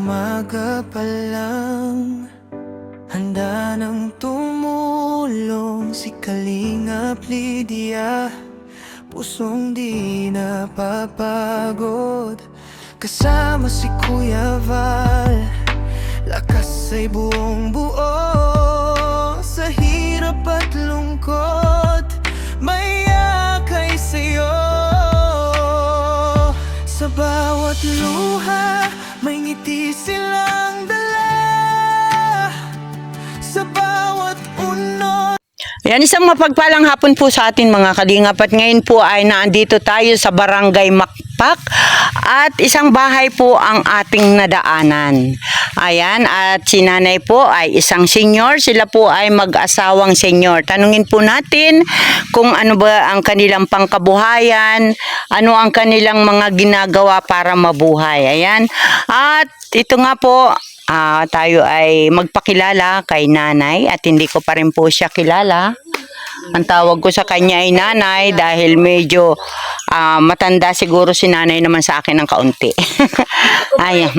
umaga pa lang, handa nang tumulong si Kalingap Lydia. Pusong di napapagod, kasama si Kuya Val. Lakas ay buong buo, sa hirap at lungkot may yakay sa'yo. Sa bawat luha may ngiti silang dala, sa bawat unod. Yan, isang mapagpalang hapon po sa atin mga kalingap, at ngayon po ay naandito tayo sa Barangay Makpak at isang bahay po ang ating nadaanan. Ayan, at si nanay po ay isang senior, sila po ay mag-asawang senior. Tanungin po natin kung ano ba ang kanilang pangkabuhayan, ano ang kanilang mga ginagawa para mabuhay. Ayan, at ito nga po, tayo ay magpakilala kay nanay at hindi ko pa rin po siya kilala. Ang tawag ko sa kanya ay nanay dahil medyo matanda siguro si nanay naman sa akin ng kaunti. Ayan.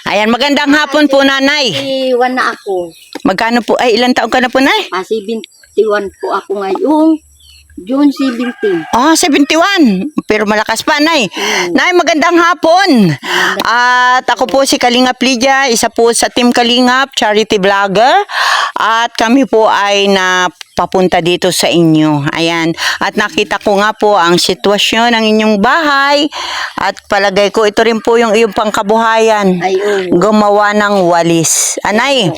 Ayan, magandang hapon po nanay. 71 na ako. Magkano po? Ay, ilang taon ka na po nay? 71 po ako ngayong June 17. 71. Pero malakas pa, Nay. Nay, magandang hapon. At ako po si Kalingap Lydia, isa po sa Team Kalingap, charity vlogger. At kami po ay napapunta dito sa inyo. Ayan. At nakita ko nga po ang sitwasyon ng inyong bahay. At palagay ko, ito rin po yung iyong pangkabuhayan. Gumawa ng walis. Anay,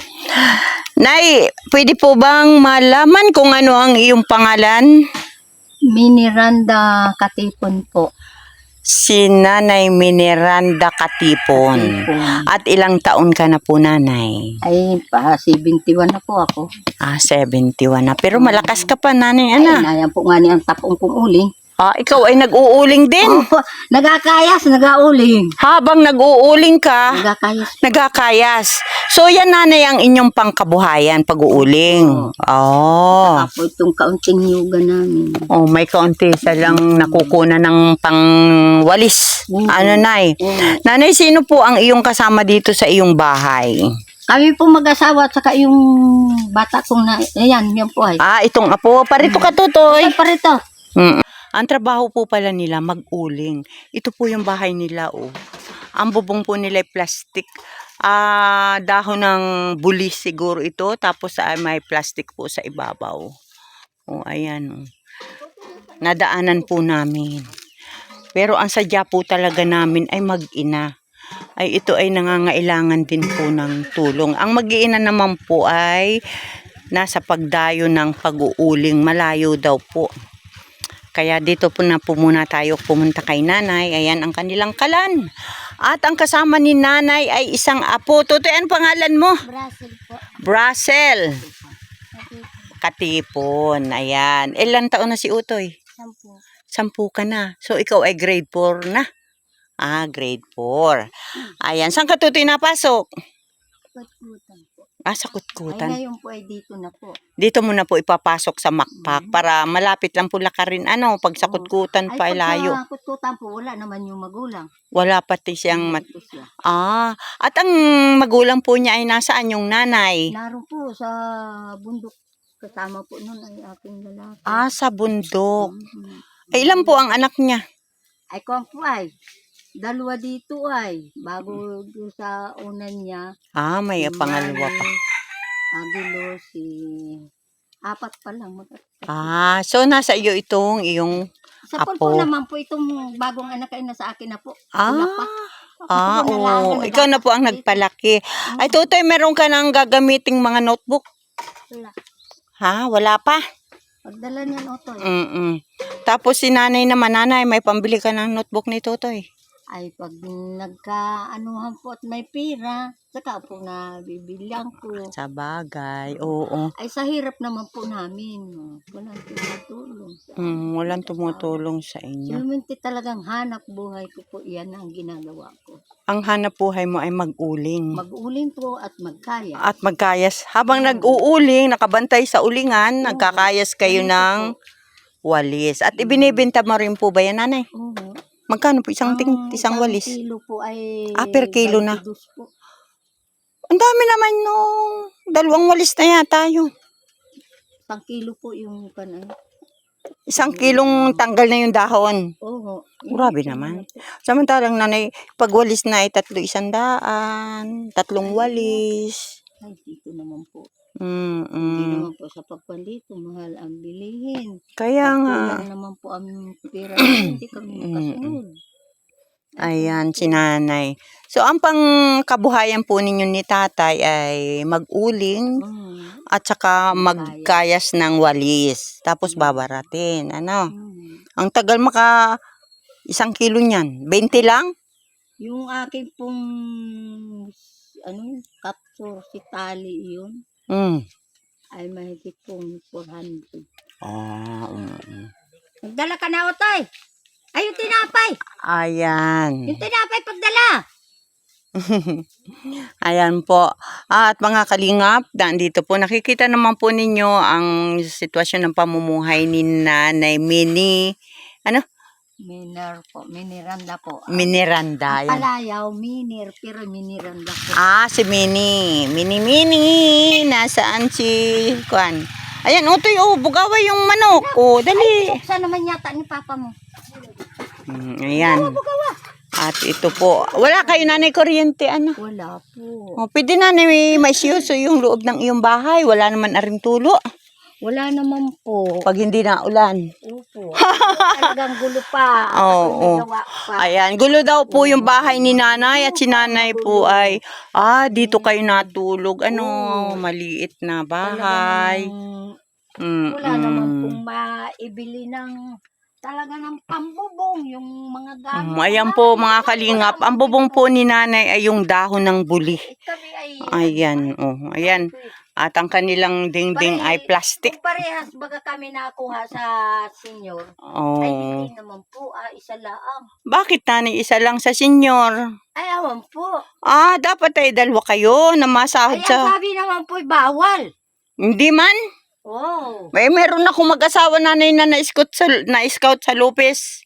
Nay, pwede po bang malaman kung ano ang iyong pangalan? Miniranda Katipon po. Si Nanay Miniranda Katipon. At ilang taon ka na po, Nanay? Ay, 71 na po ako. 71 na. Pero malakas ka pa, Nanay. Ay, Ana? nayan po nga niyang tapong kong uling. Ikaw ay nag-uuling din. Oh, nagakayas, nagauling. Habang nag-uuling ka, Nagakayas. nagkakayas. So, yan, Nanay, ang inyong pangkabuhayan, pag-uuling. Ako itong kaunting yuga namin. May kaunti sa lang nakukunan ng pangwalis. Ano, Nay? Nanay, sino po ang iyong kasama dito sa iyong bahay? Kami po mag-asawa at saka yung bata kong na, ayan, yan po ay. Itong apo. Parito ka, Tutoy. Ay, parito. Ang trabaho po pala nila, mag-uling. Ito po yung bahay nila, oh. Ang bubong po nila ay plastic. Dahon ng bulis siguro ito. Tapos may plastic po sa ibabaw. Ayan, oh. Nadaanan po namin. Pero ang sadya po talaga namin ay mag-ina. Ay ito ay nangangailangan din po ng tulong. Ang mag-iina naman po ay nasa pagdayo ng pag-uuling. Malayo daw po. Kaya dito po na po muna tayo pumunta kay nanay. Ayan ang kanilang kalan. At ang kasama ni nanay ay isang apo. Tutoy, ano pangalan mo? Brasil po. Brasil Katipon. Ayan. Ilan taon na si Utoy? 10 ka na. So ikaw ay grade 4 na? Grade 4. Ayan. Saan ka, Tutoy, napasok? Kutkutan po. Sa Kutkutan. Ay, ngayon po ay dito na po. Dito mo na po ipapasok sa Makpak para malapit lang po lakarin. Pag sa Kutkutan pa ay layo. Ay, pag Kutkutan po, wala naman yung magulang. Wala pati siyang Ito siya. At ang magulang po niya ay nasaan yung nanay? Naroon po sa bundok. Kasama po nun ay aking lalaki. Sa bundok. Ilan po ang anak niya? Ay, kung po ay, 2 dito ay, bago doon sa unan niya. May pangalawa pa. Aguilo, 4 pa lang. So nasa iyo itong iyong Sa po apo. naman po itong bagong anak ay nasa akin na po. Ikaw na po ang nagpalaki. Ay, Tutoy, meron ka nang gagamiting mga notebook? Wala. Wala pa? Pagdala niya Otoy. Tapos si nanay naman, nanay, may pambili ka ng notebook ni Tutoy? Ay, pag nagka-anuhan po at may pera, saka po na bibilang ko. Sa bagay, oo. Ay, sa hirap naman po namin. Walang tumutulong. Walang tumutulong sa inyo. Siluminti talagang hanap buhay ko po. Yan ang ginagawa ko. Ang hanap buhay mo ay mag-uling. Mag-uling po at magkaya. At magkayas. Habang nag-uuling, nakabantay sa ulingan, nagkakayas kayo ng walis. At ibinibenta mo rin po ba yan, nanay? Oo. Magkano po isang isang walis? Kilo po ay Per kilo na. 22 po. Ang dami naman nung dalawang walis na yata yun. 1 kilo po yung kanan. Isang kilong tanggal na yung dahon. Oo. Grabe naman. Samantalang nanay, pag walis na ay 300, 3 walis. Ay, dito naman po. Mm, Hindi mm. naman po sa pagpan dito, mahal ang bilihin. Kaya nga. Kulang naman po ang pera, hindi kami makasunod. Ayan, si nanay. So, ang pangkabuhayan po ninyo ni tatay ay mag-uling at saka magkayas ng walis. Tapos babaratin. Ano? Ang tagal maka 1 kilo niyan. 20 lang? Yung akin pong kapsor si tali yun Mm. ay mahigit pong 400. Nagdala ka na, Otoy. Ay, yung tinapay. Ayan. Yung tinapay pagdala. Ayan po. At mga kalingap, dito po nakikita naman po ninyo ang sitwasyon ng pamumuhay ni Nanay Minnie. Ano? Miniranda po. Miniranda. Ayan. Palayaw, pero miniranda po. Si Minnie. Minnie. Nasaan si Kwan? Ayan, utoy, bugaway yung manok. Dali. Buksan naman yata ni Papa mo. Ayan. At ito po. Wala kayo nanay kuryente, ano? Wala po. Pwede nanay may siyuso yung loob ng iyong bahay. Wala naman aring tulo. Wala naman po. Pag hindi na ulan. Opo. Talagang gulo pa. Oo. Ayan, gulo daw po yung bahay ni nanay at si nanay po ay, dito kayo natulog. Maliit na bahay. Wala naman pong maibili ng talaga ng pambubong, yung mga gamit. Ayan po mga kalingap, ang bubong po ni nanay ay yung dahon ng buli. Kami ay, Ayan, ayan. At ang kanilang dingding ay plastic. kung parehas baga kami nakuha sa senior, ay hindi naman po, isa lang. Bakit nanay isa lang sa senior? Ay, awan po. Dapat ay dalawa kayo na masahod Ay, ang sa... sabi naman po, bawal. Hindi man. Oh. Meron akong mag-asawa nanay na na-scout sa Lopez.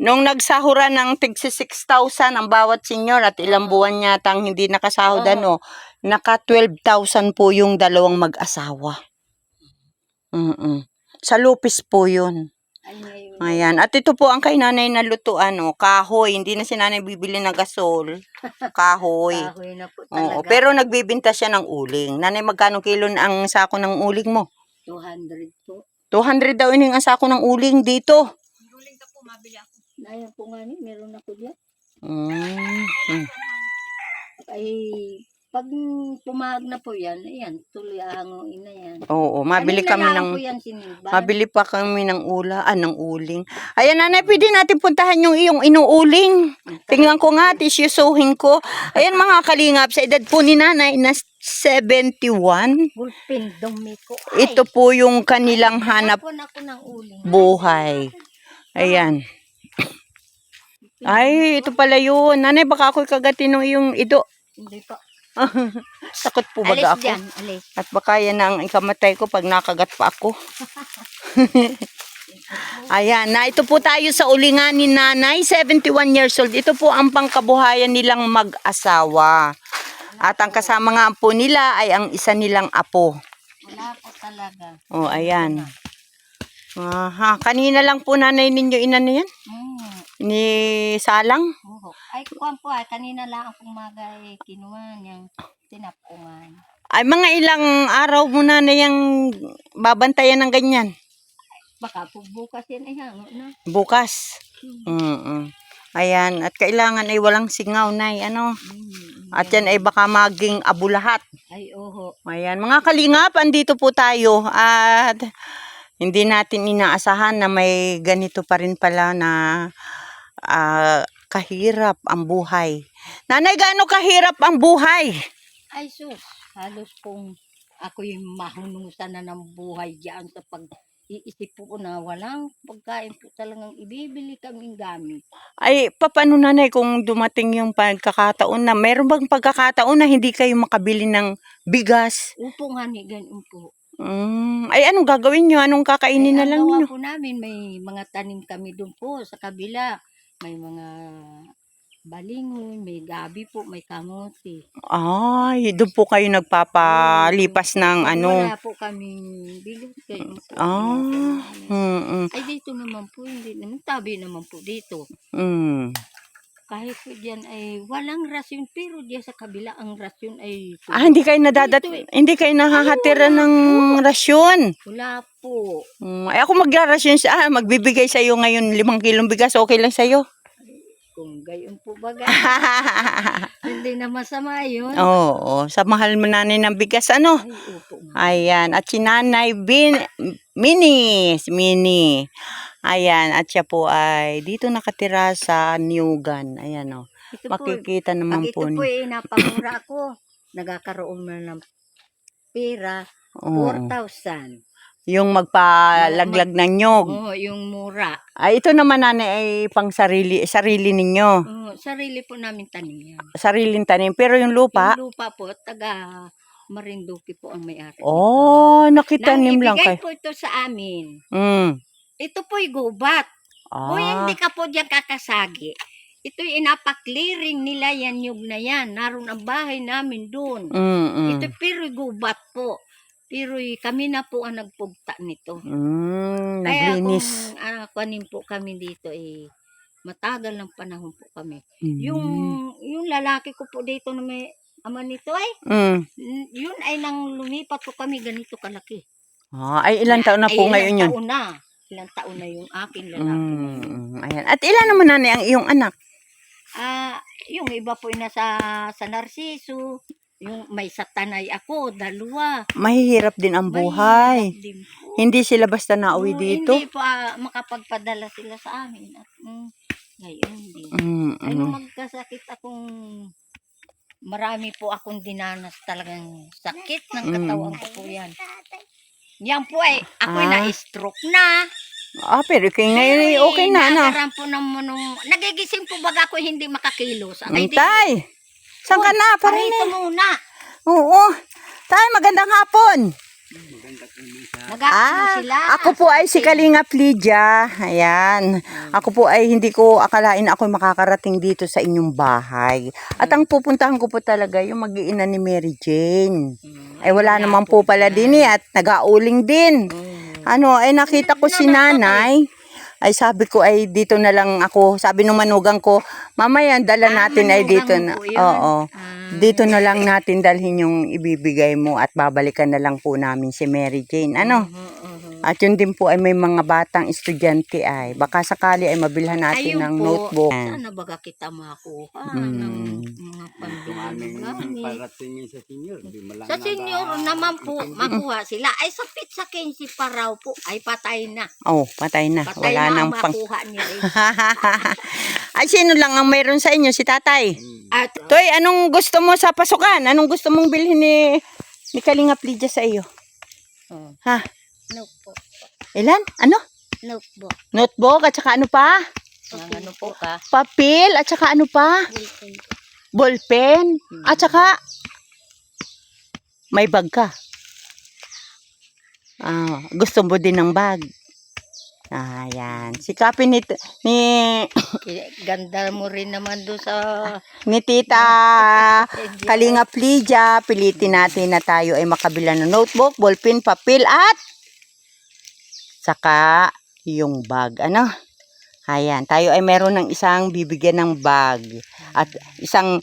Nung nagsahuran ng tigsi 6,000 ang bawat senior at ilang buwan yatang hindi nakasahod, naka 12,000 po yung dalawang mag-asawa. Sa Lopez po yun. Ayan. At ito po ang kay nanay na lutuan, kahoy. Hindi na si nanay bibili ng gasol. Kahoy. Kahoy na po talaga. Pero nagbibinta siya ng uling. Nanay, magkano kilo ang sako ng uling mo? 200 po. 200 daw ining ang sako ng uling dito. Uling ka po, mabili ako. Ayan po nga meron ako dyan. Ay, pag pumahag na po yan, ayan, tuloy ahanguin na yan. Oo, mabili kami ng... Sinilban. Mabili pa kami ng ng uling. Ayan, nanay, pwede natin puntahan yung iyong inuuling. Tingnan ko nga, tisyusuhin ko. Ayan, mga kalingap, sa edad po ni nanay na 71. Bulpin, dumi ko. Ito po yung kanilang hanap Ako ng uling. buhay. Ayan. Ay, ito pala yun. Nanay, baka ako'y kagatin ng iyong ido. Hindi po. Takot po baga ako. Dyan, alis. At baka yan ang ikamatay ko pag nakagat pa ako. Ayan, ito po tayo sa ulingan ni nanay, 71 years old. Ito po ang pangkabuhayan nilang mag-asawa. At ang kasama nga po nila ay ang isa nilang apo. Wala po talaga. Ayan. Kanina lang po nanay ninyo inano yan? Ni Salang? Ay, kuwan po kanina lang akong magay kinuha niyang tinapungan. Ay, mga ilang araw mo na yung babantayan ng ganyan? Baka po bukas yan ay hango na. Bukas. Ayan, at kailangan ay walang singaw, nay, At yan ay baka maging abo lahat. Ay, oho. Ayan, mga kalingap, andito po tayo at hindi natin inaasahan na may ganito pa rin pala na kahirap ang buhay. Nanay, gaano kahirap ang buhay? Ay, sus, halos pong ako yung mahunusan na ng buhay diyan sa pag-iisip po na walang pagkain po talagang ibibili kaming gamit. Ay, paano nanay kung dumating yung pagkakataon na, meron bang pagkakataon na hindi kayo makabili ng bigas? Upo nga ni ganun po. Ay, anong gagawin nyo? Anong kakainin na lang nyo? Ang gawa po namin, may mga tanim kami doon po sa kabila. may mga balingon, may gabi po, may kamote. Ay, doon po kayo nagpapalipas ng Pag ano. wala po kaming bilog kayo po. Ah, Ay, dito naman po, hindi naman, tabi naman po dito. mm. Kahit po dyan ay walang rasyon, pero diyan sa kabila ang rasyon ay... Hindi kayo hindi kayo nakahatira ng rasyon. Wala po. Ay ako magrarasyon magbibigay sa iyo ngayon 5 kilong bigas, okay lang sa iyo? Kung gayon po baga, hindi na masama yun. Oo, sa mahal mo nanay ng bigas ano? Ay, opo nga. Ayan, at si Nanay Mini. Ayan, at siya po ay dito nakatira sa Newgan. Ayan o. Ito po, Makikita pag naman ito po. po ay napamura ko, nagkakaroon mo ng pera, Oo. 4,000. Yung magpalaglag ng nyog. Oo, yung mura. Ay, ito naman nanay ay pang sarili ninyo. Oo, sarili po namin tanim yan. Sariling tanim. Pero yung lupa, Yung lupa po, taga Marinduque po ang may-ari. oh, nakitanim lang Ibigay kayo. po ito sa amin. Mm. Ito po'y gubat. O hindi ka po diyan kakasagi. Ito'y inapa-clearing nila yan, nyug na yan. Naroon ang bahay namin doon. Ito pero gubat po. Pero kami na po ang nagpugta nito. Kaya Naglinis. kung kunin po kami dito matagal ng panahon po kami. Mm. Yung lalaki ko po dito na may ama nito yun ay nang lumipat po kami ganito kalaki. Ay ilang taon na po ngayon yun? Ilang taon na yung aking lalaki. Ayan. At ilan naman nanay ang iyong anak? Yung iba po nasa sa Narciso, yung may sa Tanay ako, 2. Mahihirap din ang buhay. Mahirap din po. Hindi sila basta nauwi dito. Hindi pa makapagpadala sila sa amin. At ngayon din. Ay, nung magkasakit akong marami po akong dinanas talagang sakit ng katawan ko po yan. Yan po ako'y na-stroke na. Pero ngayon ay okay na, no? Nakaram po nagigising po baga ako hindi makakilos. Tay, saan ka na? Parito muna. Oo. Tay, magandang hapon. Sila. Ako po ay si Kalinga Lydia. Ayan. Ako po ay hindi ko akalain na ako makakarating dito sa inyong bahay. At ang pupuntahan ko po talaga yung mag-iina ni Mary Jane. Ay wala naman po pala din at nag-auling din. Ay nakita ko si nanay. Ay sabi ko ay dito na lang ako. Sabi nung manugang ko, mamaya dala natin ay dito na. Oo. Dito na lang natin dalhin yung ibibigay mo at babalikan na lang po namin si Mary Jane. At yun din po ay may mga batang estudyante ay. Baka sakali ay mabilhan natin ng notebook. Sana baga kita makuha ng mga pambilang gamit. Paratingin sa senior. Sa senior naman po, makuha sila. Ay sa pizza 15 pa raw po, ay patay na. Patay na. Patay Wala na nang ang makuha niya rin. Ay, sino lang ang mayroon sa inyo? Si tatay? At Toy, anong gusto mo sa pasukan? Anong gusto mong bilhin ni Kalinga Lydia sa iyo? Ha? notebook. Ilan? Ano? Notebook. Notebook at saka ano pa? Ano po ka? Papel at saka ano pa? Ballpen. At saka may bag ka. Gusto mo din ng bag. Ayan. Sikapin ni Ganda mo rin naman doon sa ni Tita Kalinga Lydia. Pilitin natin na tayo ay makabila ng notebook, ballpen, papel at saka yung bag. Ayan, tayo ay meron ng isang bibigyan ng bag at isang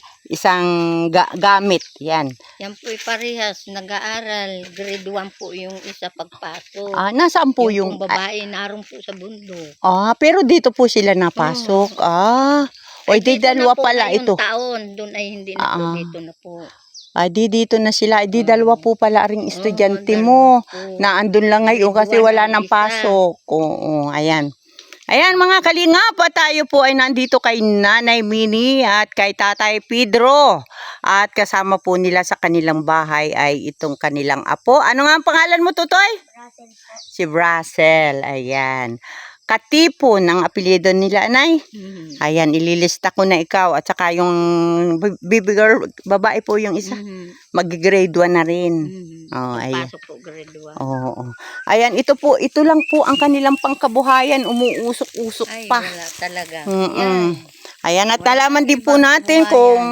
gamit. Yan. Yan po'y parehas, nag-aaral. Grade 1 po yung isa pagpasok. Nasaan po yung pong babae, naroon po sa bundok. pero dito po sila napasok. Oy, di dalawa pala ito. Taon, doon ay hindi na po, dito na po. Dito na sila. Di dalawa po pala ring estudyante mo. Na andun lang ngayon kasi wala nang pasok. Oo, ayan. Ayan mga kalingap, tayo po ay nandito kay Nanay Mini at kay Tatay Pedro. At kasama po nila sa kanilang bahay ay itong kanilang apo. Ano nga ang pangalan mo, Tutoy? Russell po. Si Russell, ayan. Katipo ng apelyido nila, Nay. Ayan, ililista ko na ikaw. At saka yung baby girl, babae po yung isa. Mag-grade 1 na rin. Oh, ayan. Pasok po grade 1. Oo. Ayan, ito lang po ang kanilang pangkabuhayan. Umuusok-usok Ay, pa. wala talaga. Mm-mm. Ayan, at Wala nalaman din po ibang natin kabuhayan. kung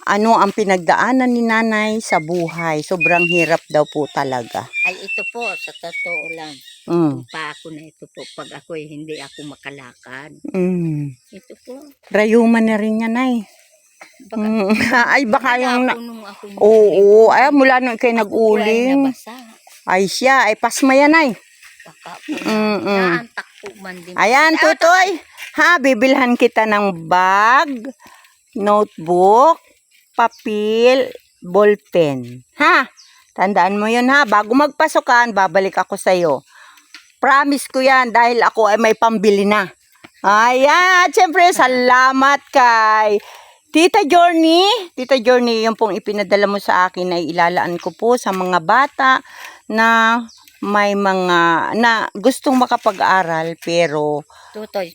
ano ang pinagdaanan ni nanay sa buhay. Sobrang hirap daw po talaga. Ay, ito po, sa totoo lang. Mm. Pa ako na ito po, pag ako hindi ako makalakad. Mm. Ito po. Rayuman na rin yan, ay. Baka, Ay, baka yung... ako nung ako Oo, ay, mula nung ikay Ako po ay nag-uling. nabasa. Ay siya, ay pasma yan, ay. Baka po Mm-mm. naantak po man din. Ayan, tutoy. Ha, bibilhan kita ng bag, notebook, papel, ballpen. Ha? Tandaan mo yun, ha? Bago magpasukan, babalik ako sa'yo. Promise ko yan dahil ako ay may pambili na. Ayan, siyempre, salamat kay Tita Journey. Tita Journey, yung pong ipinadala mo sa akin ay ilalaan ko po sa mga bata na may mga na gustong makapag-aral pero Tutoy.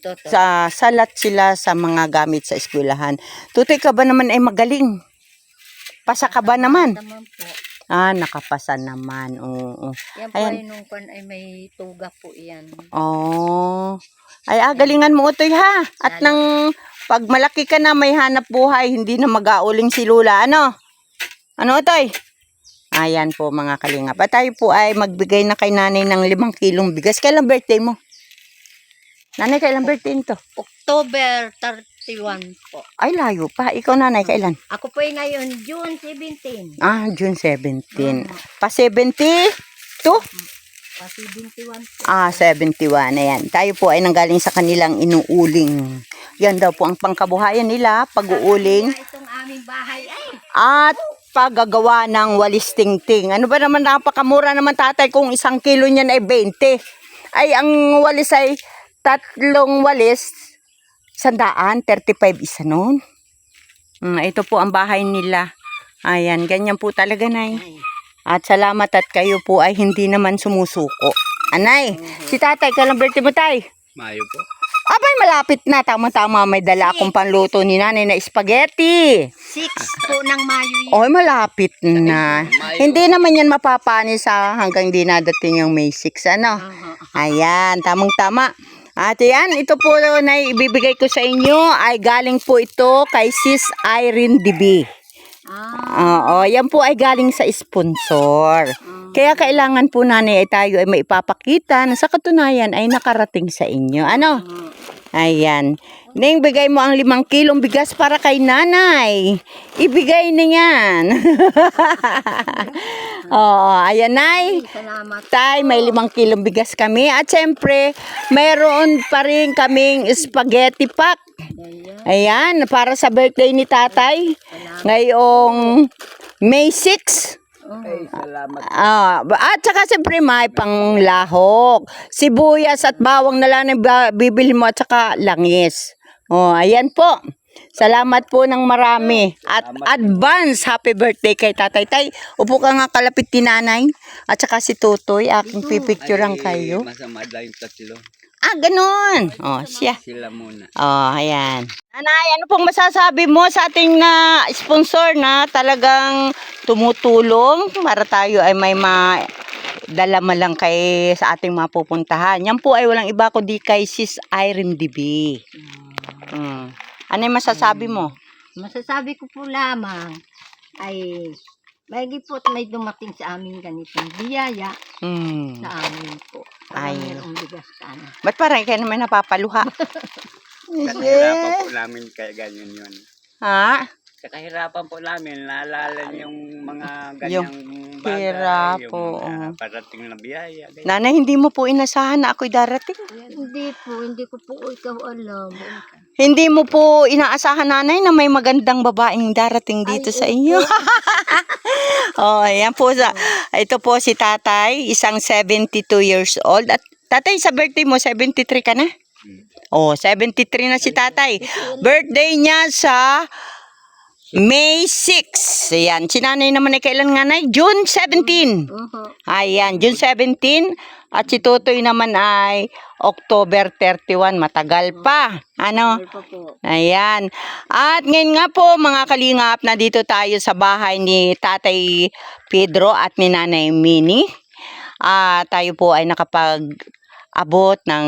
salat sila sa mga gamit sa eskwelahan. Tutoy ka ba naman ay magaling? Pasa ka ba naman? Naman po. Ah, nakapasa naman. Oo. Yan po Ayan. ay nung kwan ay may tuga po yan. Oh. Ay, galingan mo utoy ha. At nang pag malaki ka na may hanap buhay, hindi na mag-auling si Lula. Ano? Ano utoy? Ayan po mga kalingap. At tayo po ay magbigay na kay nanay ng 5 kilong bigas. Kailan birthday mo? Nanay, kailan birthday nito? October 31 po. Ay, layo pa. Ikaw nanay, kailan? Ako po ay ngayon, June 17. Ah, June 17. Pa 72? Kasi 21 po. Ah, 71. Ayan. Tayo po ay nanggaling sa kanilang inuuling. Yan daw po ang pangkabuhayan nila, pag-uuling. Itong aming bahay ay. At paggagawa ng walis tingting. Ano ba naman, napakamura naman tatay kung 1 kilo niyan ay 20. Ay, ang walis ay 3 walis, 100, 35 isa nun. Ito po ang bahay nila. Ayan, ganyan po talaga, nay. At salamat at kayo po ay hindi naman sumusuko. Anay, si tatay, kailang birthday mo tay? Mayo po. Abay, malapit na. Tama-tama, may dala akong panluto ni nanay na spaghetti. 6 po ng Mayo yan. Oy, malapit na. Hindi naman yan mapapanis hanggang di nadating yung May 6, ano? Ayan, tamang-tama. At yan, ito po na ibibigay ko sa inyo ay galing po ito kay Sis Irene DB. Oo, yan po ay galing sa sponsor. Kaya kailangan po nanay ay tayo ay maipapakita na sa katunayan ay nakarating sa inyo. Ano? Ayan. Ning, bigay mo ang 5 kilong bigas para kay nanay. Ibigay na yan. Oo, ayan nay. Salamat. Tay, may 5 kilong bigas kami. At syempre, mayroon pa rin kaming spaghetti pack. Ayan, para sa birthday ni tatay. Ngayong May 6. Ay, salamat. At saka siyempre may panglahok. Sibuyas at bawang na lang ang bibili mo at saka langis. Oh, ayan po. Salamat po ng marami. At advance happy birthday kay tatay. Tay, upo ka nga kalapit ni nanay. At saka si Tutoy, aking pipicturean kayo. Masama lang yung tatlo. Ganun. Oh, siya. Sila muna. Oh, ayan. Nanay, ano pong masasabi mo sa ating sponsor na talagang tumutulong para tayo ay may dala lang kay sa ating mapupuntahan. Yan po ay walang iba kundi kay Sis Irene DB. Ano yung masasabi mo? Masasabi ko po lamang ay may dumating sa amin ganitong biyaya sa amin po. Ay. Mayroong bigas ka na. Ba't parang kayo naman napapaluha? Kahirapan po namin kaya ganyan yun. Ha? Sa kahirapan po namin, naalala niyo yung mga Yung ganyang bagay. hirap Yung po. mga parating na biyaya. ganyan. Nanay, hindi mo po inasahan na ako'y darating. Hindi ko po ikaw alam. Hindi mo po inaasahan nanay na may magandang babaeng darating dito sa inyo. Oh, ayan po. Ito po si tatay, isang 72 years old. At tatay, sa birthday mo, 73 ka na? Oh, 73 na si tatay. Birthday niya sa May 6. Ayan. Si nanay naman ay kailan nga nay? June 17. Ayan, June 17. At si Tutoy naman ay October 31, matagal pa. Ano? Mahal pa po. Ayan. At ngayon nga po mga kalingap, na dito tayo sa bahay ni Tatay Pedro at ni Nanay Minnie. Tayo po ay nakapag-abot ng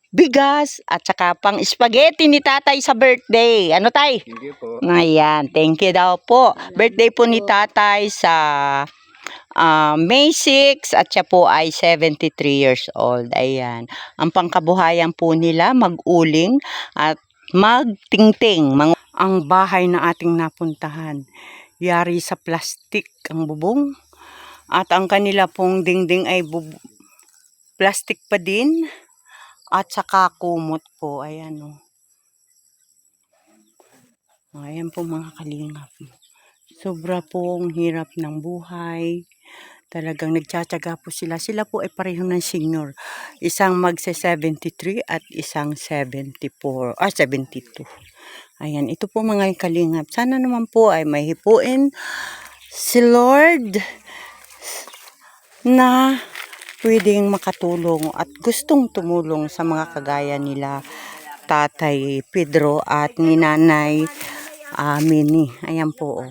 bigas at saka pang spaghetti ni Tatay sa birthday. Ano tay? Hindi po. Ayan, thank you daw po. Birthday po ni Tatay sa May 6 at siya po ay 73 years old. Ayan. Ang pangkabuhayan po nila mag-uling at magtingting. Ang bahay na ating napuntahan, yari sa plastik ang bubong. At ang kanila pong dingding ay plastik pa din. At saka kumot po. Ayan o. Ayan po mga kalingap. Sobra pong hirap ng buhay. Talagang nagtsatsaga po sila. Sila po ay pareho ng senior. Isang magse-73 at isang 72. Ayan, ito po mga kalingap. Sana naman po ay may hipuin si Lord na pwedeng makatulong at gustong tumulong sa mga kagaya nila Tatay Pedro at ni Nanay Minnie. Ayan po.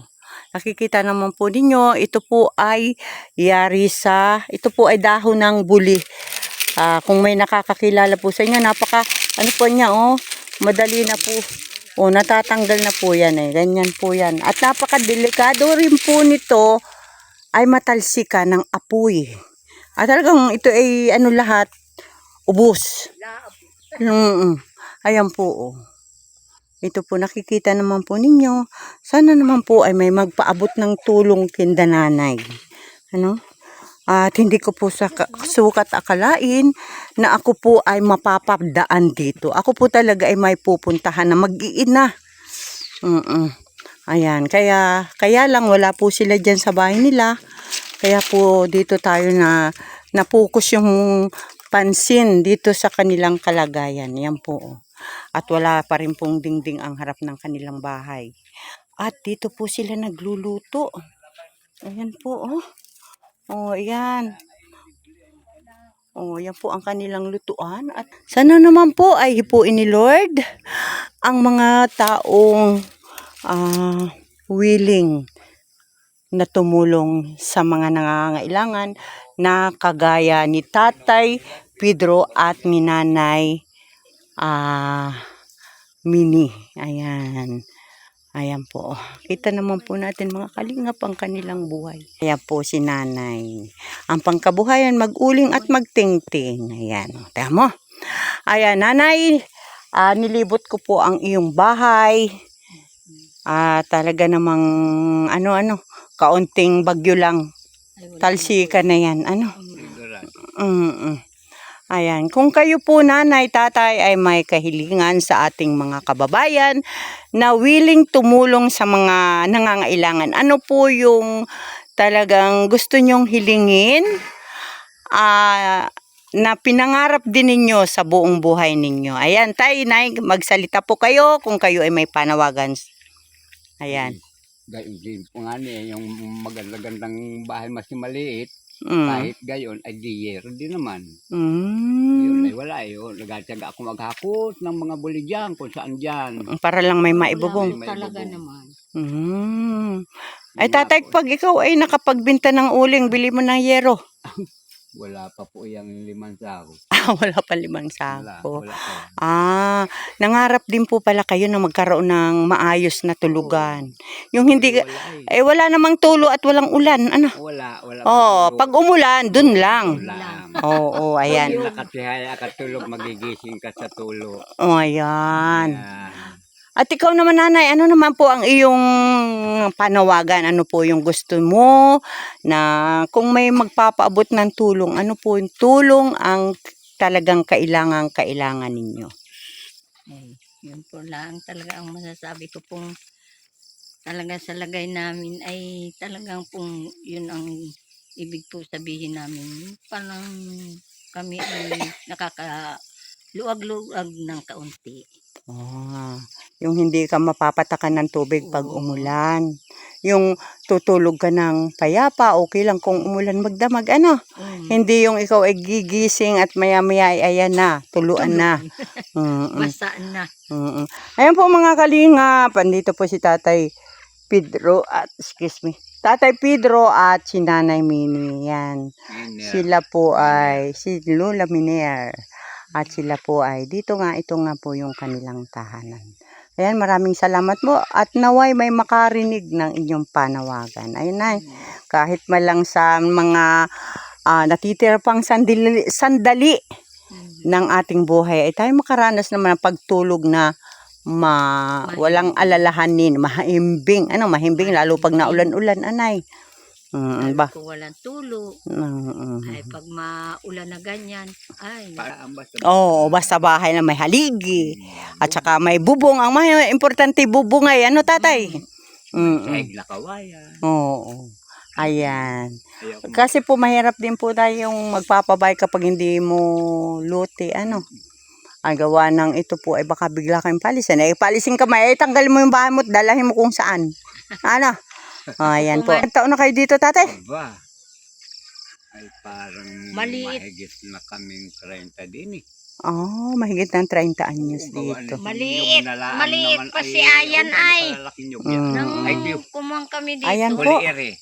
Nakikita naman po ninyo, ito po ay ito po ay dahon ng buli. Kung may nakakakilala po sa inyo, ano po niya, madali na po. Natatanggal na po yan ganyan po yan. At napakadelikado rin po nito ay matalsika ng apoy. At talagang ito ay lahat, ubos. Ayan po. Ito po nakikita naman po ninyo. Sana naman po ay may magpaabot ng tulong kinda nanay. At hindi ko po sukat akalain na ako po ay mapapabdaan dito. Ako po talaga ay may pupuntahan na mag-iina. Ayan, kaya lang wala po sila dyan sa bahay nila. Kaya po dito tayo na napokus yung pansin dito sa kanilang kalagayan. Yan po. At wala pa rin pong dingding ang harap ng kanilang bahay. At dito po sila nagluluto. Ayan po, ayan. Yan po ang kanilang lutuan. At sana naman po ay hipuin ni Lord ang mga taong willing na tumulong sa mga nangangailangan na kagaya ni Tatay Pedro at ni Nanay Minnie. Ayan po. Kita naman po natin mga kalingap ang kanilang buhay. Ayan po si Nanay. Ang pangkabuhayan, mag-uling at magtingting. Ayan. Tama mo. Ayan, Nanay, nilibot ko po ang iyong bahay. Talaga namang kaunting bagyo lang. Talsika na yan. Ayan, kung kayo po Nanay, Tatay ay may kahilingan sa ating mga kababayan na willing tumulong sa mga nangangailangan, ano po yung talagang gusto nyong hilingin na pinangarap din ninyo sa buong buhay ninyo? Ayan, Tay, Nay, magsalita po kayo kung kayo ay may panawagan. Ayan. Gayon po nga yung magandang bahay mas maliit. Kahit gayon ay di naman. Yun ay wala nagtatyaga ako maghakot ng mga buli dyan kung saan dyan. Para lang may maibubong. Talaga naman. Ay Tatay, pag ikaw ay nakapagbinta ng uling, bili mo ng yero. Wala pa po yung 5 sako. Wala pa 5 sako. Wala pa. Nangarap din po pala kayo na magkaroon ng maayos na tulugan. Yung hindi, wala namang tulo at walang ulan. Wala. Pag umulan, dun lang. Oo, ayan. Pag nakatihaya ka tulog, magigising ka sa tulo. Ayan. At ikaw naman Nanay, ano naman po ang iyong panawagan? Ano po yung gusto mo na kung may magpapaabot ng tulong, ano po yung tulong ang talagang kailangan ninyo? Yun po lang talaga ang masasabi ko pong talaga sa lagay namin ay talagang pong yun ang ibig po sabihin namin. Parang kami ay nakakaluag-luag ng kaunti. Yung hindi ka mapapatakan ng tubig pag umulan. yung tutulog ka ng payapa, okay lang kung umulan magdamag, ano? Hindi yung ikaw ay gigising at maya-maya ay ayan na, tuluan na. Basa na. Ayan po mga kalingap, andito po si Tatay Pedro at, Tatay Pedro at si Nanay Mini, yan. Sila po ay, si Lola Miner. At sila po ay, ito nga po yung kanilang tahanan. Ayan, maraming salamat po. At naway may makarinig ng inyong panawagan. Ayun na, kahit malang sa mga natitira pang sandali ng ating buhay, ay tayo makaranas naman ng pagtulog na walang alalahanin, mahimbing. Mahimbing, lalo pag naulan-ulan, anay. Kung walang tulo, ay pag maulan na ganyan, ay basta bahay na may haligi at saka may bubong. Ang importante bubong ay tatay? Kahit lakawayan. Oo. Ayan. Kasi po mahirap din po tayong magpapabay kapag hindi mo luti, ang gawa ng ito po ay baka bigla kayong palisin. Palisin ka tanggalin mo yung bahay mo at dalahin mo kung saan. Ayan po. Ilang taon na kayo dito, tatay? Aba, ay parang Maliit. mahigit na kaming 30 din eh. Mahigit ng 30 anyos dito. Maliit pa si Ayan ay. Nang Ay, Diyo. kumang kami dito. Ayan po. Kuliere.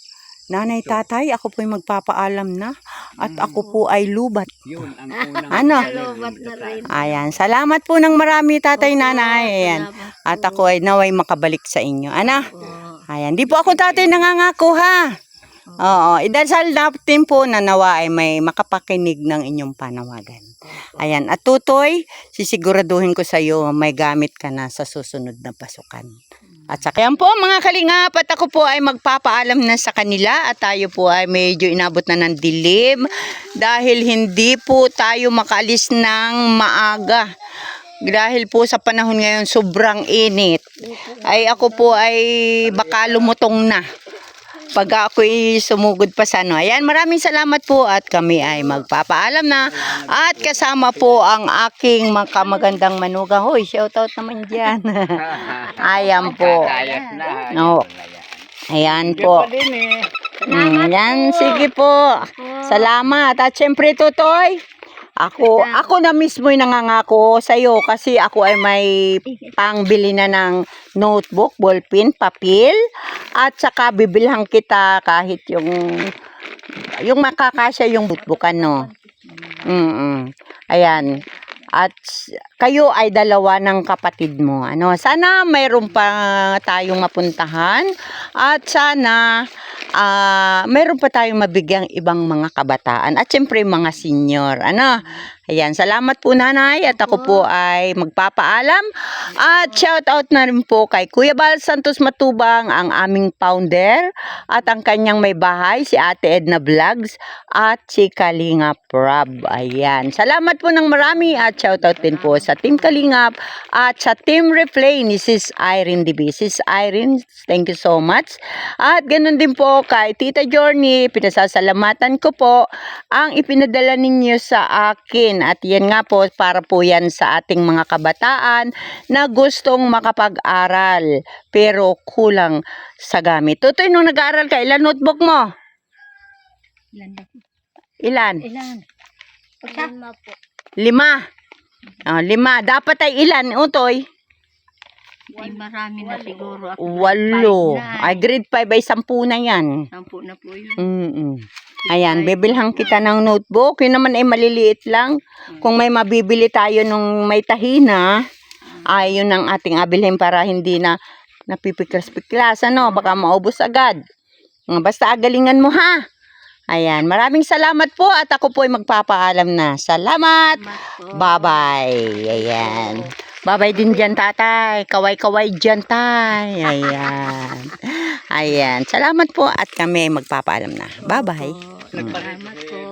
Nanay, tatay, ako po ay magpapaalam na at ako po ay lubat. Yun ang unang Lobat na rin. Ayan, salamat po ng marami, tatay, nanay. Ayan. At ako ay naway makabalik sa inyo. Ayan, di po ako tatay nangangako, ha? Oo, idasal natin po na nawa ay may makapakinig ng inyong panawagan. Ayan, at tutoy, sisiguraduhin ko sa iyo may gamit ka na sa susunod na pasukan. At saka yan po mga kalingap, at ako po ay magpapaalam na sa kanila at tayo po ay medyo inabot na ng dilim dahil hindi po tayo makaalis ng maaga. Dahil po sa panahon ngayon sobrang init, ay ako po ay baka lumutong na pag ako'y sumugod pa sa Ayan, maraming salamat po at kami ay magpapaalam na. At kasama po ang aking magandang manugang. Hoy, shoutout naman dyan. Ayan po. Ayan po. Ayan, sige po. Salamat. At syempre, Tutoy, ako na mismo yung nangangako sa iyo kasi ako ay may pangbili na ng notebook, ballpen, papel at saka bibilhan kita kahit yung makakasya yung notebookan, Ayan. At kayo ay dalawa ng kapatid mo. Sana mayroon pa tayong mapuntahan at sana mayroon pa tayong mabigyang ibang mga kabataan at syempre mga senior. Ayan, salamat po nanay at ako po ay magpapaalam at shout out na rin po kay Kuya Bal Santos Matubang, ang aming founder at ang kanyang may bahay si Ate Edna Vlogs at si Kalingap Rob. Ayan, salamat po ng marami at shout out din po sa Team Kalingap at sa Team Replay ni Sis Irene DB. Sis Irene, thank you so much. At ganun din po kay Tita Journey, pinasasalamatan ko po ang ipinadala ninyo sa akin. At yan nga po, para po yan sa ating mga kabataan na gustong makapag-aral pero kulang sa gamit. Tutoy, nung nag-aaral ka, ilan notebook mo? Ilan? 5 po. 5. 5. Dapat ay ilan, Utoy? Ay, marami na siguro. 8. Ay, grade 5 ay 10 na yan. 10 na po yun. Ayan, bibilhan kita ng notebook. Yun naman ay maliliit lang. Kung may mabibili tayo nung may tahina, ay yun ang ating abilhin para hindi na napipiklas-piklas. Baka maubos agad. Basta agalingan mo, ha? Ayan, maraming salamat po at ako po ay magpapaalam na. Salamat! Bye-bye! Ayan. Bye-bye din dyan, tatay. Kaway-kaway dyan, tay. Ayan. Ayan. Salamat po at kami ay magpapaalam na. Bye-bye. Salamat po.